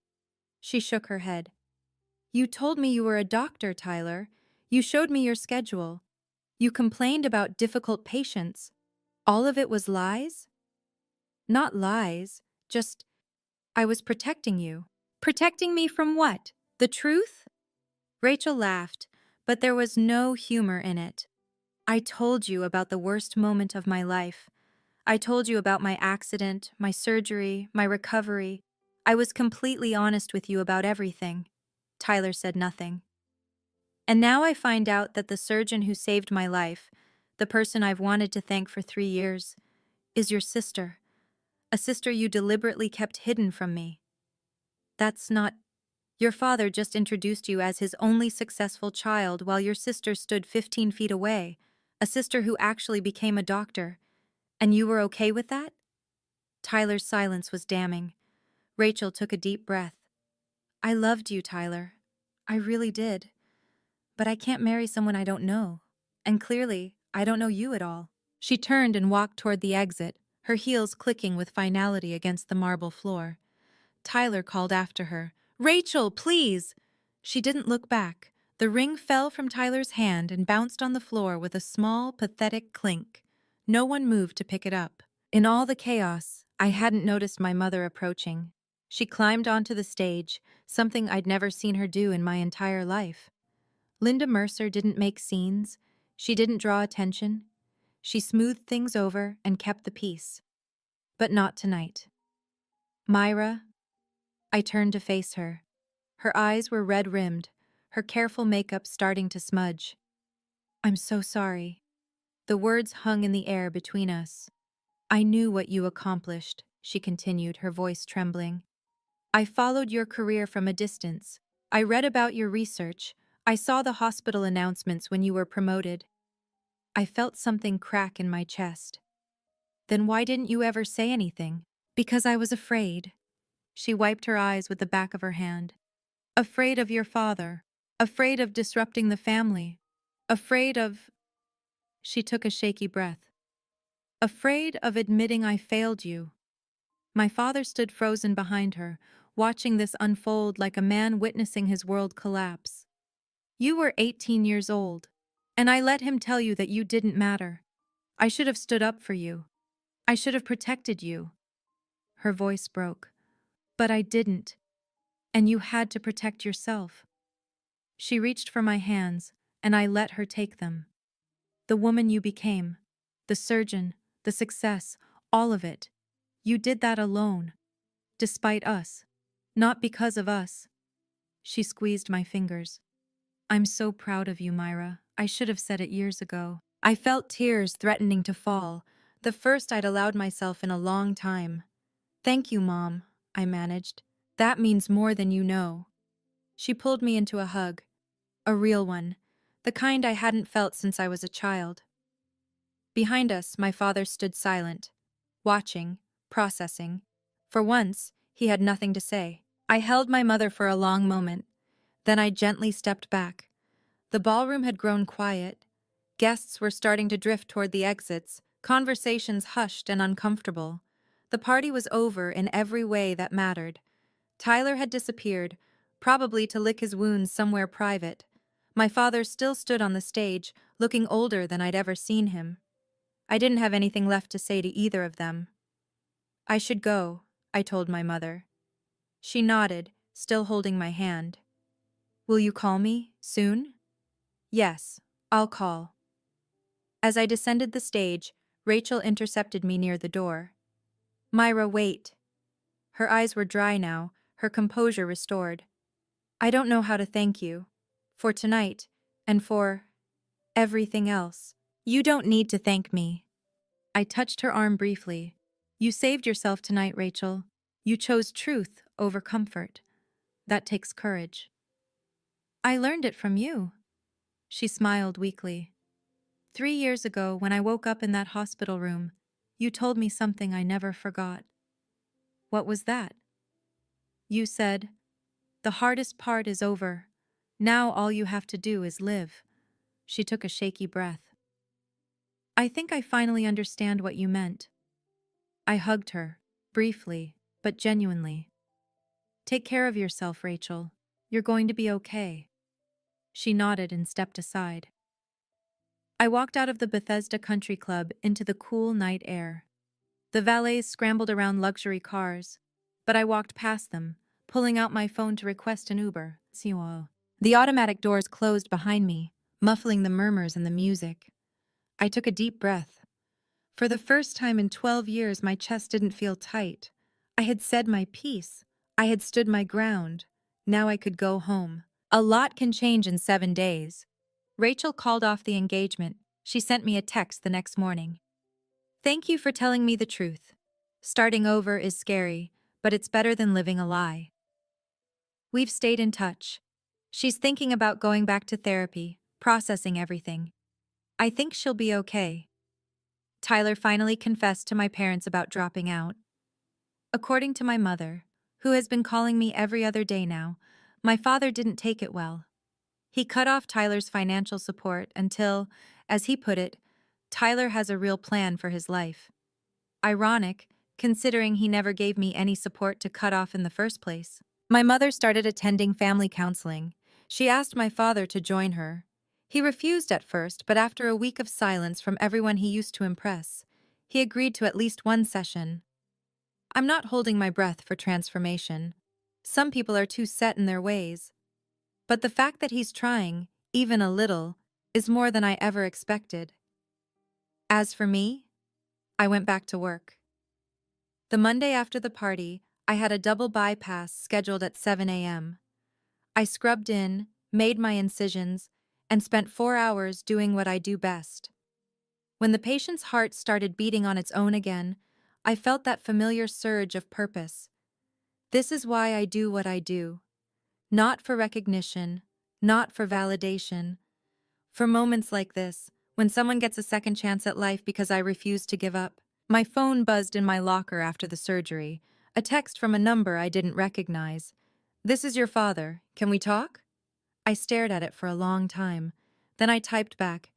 She shook her head. You told me you were a doctor, Tyler. You showed me your schedule. You complained about difficult patients. All of it was lies? Not lies, just I was protecting you. Protecting me from what? The truth? Rachel laughed, but there was no humor in it. I told you about the worst moment of my life. I told you about my accident, my surgery, my recovery. I was completely honest with you about everything. Tyler said nothing. And now I find out that the surgeon who saved my life, the person I've wanted to thank for 3 years, is your sister. A sister you deliberately kept hidden from me. That's not. Your father just introduced you as his only successful child while your sister stood 15 feet away, a sister who actually became a doctor. And you were okay with that? Tyler's silence was damning. Rachel took a deep breath. I loved you, Tyler. I really did. But I can't marry someone I don't know. And clearly, I don't know you at all. She turned and walked toward the exit, her heels clicking with finality against the marble floor. Tyler called after her. Rachel, please! She didn't look back. The ring fell from Tyler's hand and bounced on the floor with a small, pathetic clink. No one moved to pick it up. In all the chaos, I hadn't noticed my mother approaching. She climbed onto the stage, something I'd never seen her do in my entire life. Linda Mercer didn't make scenes. She didn't draw attention. She smoothed things over and kept the peace. But not tonight. Myra. I turned to face her. Her eyes were red-rimmed, her careful makeup starting to smudge. I'm so sorry. The words hung in the air between us. I knew what you accomplished, she continued, her voice trembling. I followed your career from a distance. I read about your research. I saw the hospital announcements when you were promoted. I felt something crack in my chest. Then why didn't you ever say anything? Because I was afraid. She wiped her eyes with the back of her hand. Afraid of your father. Afraid of disrupting the family. Afraid of... She took a shaky breath. Afraid of admitting I failed you. My father stood frozen behind her, watching this unfold like a man witnessing his world collapse. You were 18 years old, and I let him tell you that you didn't matter. I should have stood up for you. I should have protected you. Her voice broke. But I didn't. And you had to protect yourself. She reached for my hands, and I let her take them. The woman you became, the surgeon, the success, all of it. You did that alone. Despite us. Not because of us. She squeezed my fingers. I'm so proud of you, Myra. I should have said it years ago. I felt tears threatening to fall, the first I'd allowed myself in a long time. Thank you, Mom, I managed. That means more than you know. She pulled me into a hug. A real one. The kind I hadn't felt since I was a child. Behind us, my father stood silent, watching, processing. For once, he had nothing to say. I held my mother for a long moment. Then I gently stepped back. The ballroom had grown quiet. Guests were starting to drift toward the exits, conversations hushed and uncomfortable. The party was over in every way that mattered. Tyler had disappeared, probably to lick his wounds somewhere private. My father still stood on the stage, looking older than I'd ever seen him. I didn't have anything left to say to either of them. I should go, I told my mother. She nodded, still holding my hand. Will you call me, soon? Yes, I'll call. As I descended the stage, Rachel intercepted me near the door. Myra, wait. Her eyes were dry now, her composure restored. I don't know how to thank you. For tonight, and for everything else. You don't need to thank me. I touched her arm briefly. You saved yourself tonight, Rachel. You chose truth over comfort. That takes courage. I learned it from you. She smiled weakly. 3 years ago, when I woke up in that hospital room, you told me something I never forgot. What was that? You said, the hardest part is over. Now all you have to do is live. She took a shaky breath. I think I finally understand what you meant. I hugged her, briefly, but genuinely. Take care of yourself, Rachel. You're going to be okay. She nodded and stepped aside. I walked out of the Bethesda Country Club into the cool night air. The valets scrambled around luxury cars, but I walked past them, pulling out my phone to request an Uber. The automatic doors closed behind me, muffling the murmurs and the music. I took a deep breath. For the first time in 12 years, my chest didn't feel tight. I had said my piece. I had stood my ground. Now I could go home. A lot can change in 7 days. Rachel called off the engagement. She sent me a text the next morning. Thank you for telling me the truth. Starting over is scary, but it's better than living a lie. We've stayed in touch. She's thinking about going back to therapy, processing everything. I think she'll be okay. Tyler finally confessed to my parents about dropping out. According to my mother, who has been calling me every other day now, my father didn't take it well. He cut off Tyler's financial support until, as he put it, Tyler has a real plan for his life. Ironic, considering he never gave me any support to cut off in the first place. My mother started attending family counseling. She asked my father to join her. He refused at first, but after a week of silence from everyone he used to impress, he agreed to at least one session. I'm not holding my breath for transformation. Some people are too set in their ways. But the fact that he's trying, even a little, is more than I ever expected. As for me, I went back to work. The Monday after the party, I had a double bypass scheduled at 7 a.m. I scrubbed in, made my incisions, and spent 4 hours doing what I do best. When the patient's heart started beating on its own again, I felt that familiar surge of purpose. This is why I do what I do. Not for recognition, not for validation. For moments like this, when someone gets a second chance at life because I refuse to give up. My phone buzzed in my locker after the surgery, a text from a number I didn't recognize. "This is your father. Can we talk?" I stared at it for a long time. Then I typed back,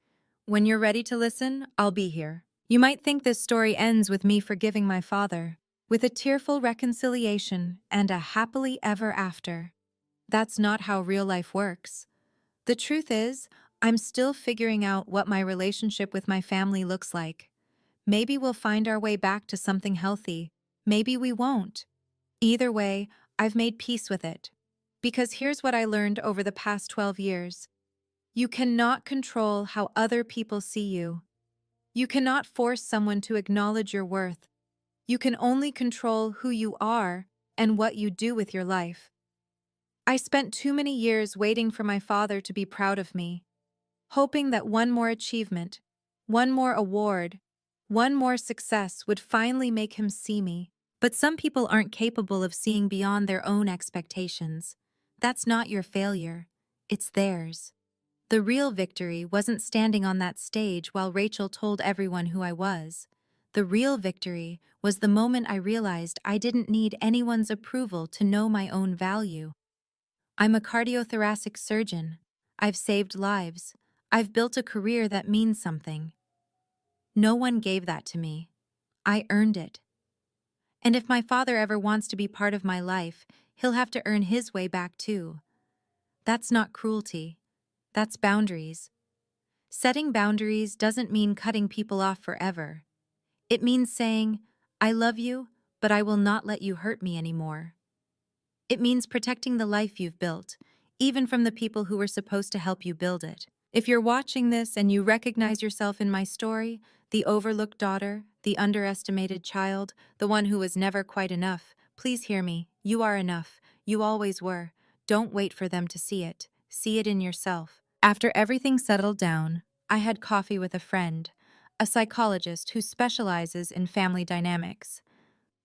"When you're ready to listen, I'll be here." You might think this story ends with me forgiving my father, with a tearful reconciliation and a happily ever after. That's not how real life works. The truth is, I'm still figuring out what my relationship with my family looks like. Maybe we'll find our way back to something healthy. Maybe we won't. Either way, I've made peace with it. Because here's what I learned over the past 12 years. You cannot control how other people see you. You cannot force someone to acknowledge your worth. You can only control who you are and what you do with your life. I spent too many years waiting for my father to be proud of me, hoping that one more achievement, one more award, one more success would finally make him see me. But some people aren't capable of seeing beyond their own expectations. That's not your failure. It's theirs. The real victory wasn't standing on that stage while Rachel told everyone who I was. The real victory was the moment I realized I didn't need anyone's approval to know my own value. I'm a cardiothoracic surgeon. I've saved lives. I've built a career that means something. No one gave that to me. I earned it. And if my father ever wants to be part of my life, he'll have to earn his way back too. That's not cruelty. That's boundaries. Setting boundaries doesn't mean cutting people off forever. It means saying, "I love you, but I will not let you hurt me anymore." It means protecting the life you've built, even from the people who were supposed to help you build it. If you're watching this and you recognize yourself in my story, the overlooked daughter, the underestimated child, the one who was never quite enough, please hear me. You are enough. You always were. Don't wait for them to see it. See it in yourself. After everything settled down, I had coffee with a friend, a psychologist who specializes in family dynamics.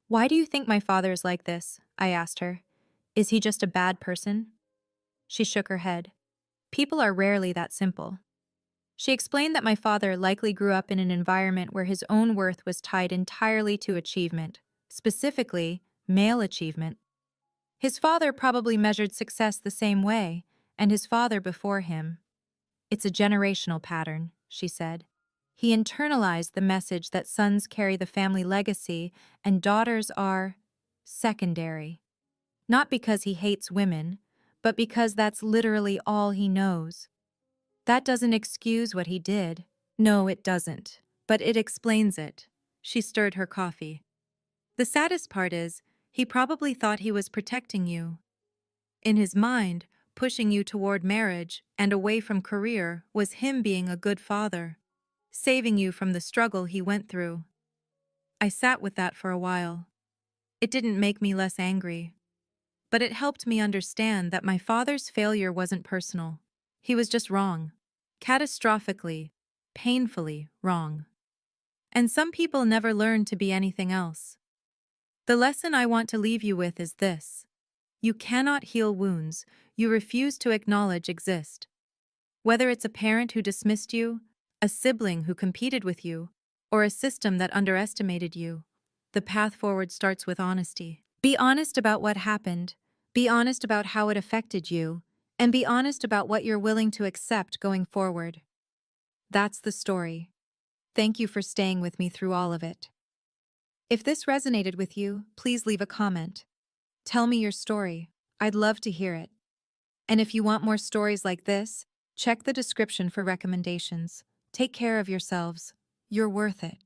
"Why do you think my father is like this?" I asked her. "Is he just a bad person?" She shook her head. People are rarely that simple. She explained that my father likely grew up in an environment where his own worth was tied entirely to achievement, specifically, male achievement. His father probably measured success the same way, and his father before him. "It's a generational pattern," she said. "He internalized the message that sons carry the family legacy and daughters are secondary. Not because he hates women, but because that's literally all he knows. That doesn't excuse what he did. No, it doesn't. But it explains it." She stirred her coffee. "The saddest part is, he probably thought he was protecting you. In his mind, pushing you toward marriage and away from career was him being a good father. saving you from the struggle he went through. I sat with that for a while. It didn't make me less angry, but it helped me understand that my father's failure wasn't personal. He was just wrong. Catastrophically, painfully wrong. And some people never learn to be anything else. The lesson I want to leave you with is this: you cannot heal wounds you refuse to acknowledge exist. Whether it's a parent who dismissed you, a sibling who competed with you, or a system that underestimated you, the path forward starts with honesty. Be honest about what happened, be honest about how it affected you, and be honest about what you're willing to accept going forward. That's the story. Thank you for staying with me through all of it. If this resonated with you, please leave a comment. Tell me your story. I'd love to hear it. And if you want more stories like this, check the description for recommendations. Take care of yourselves. You're worth it.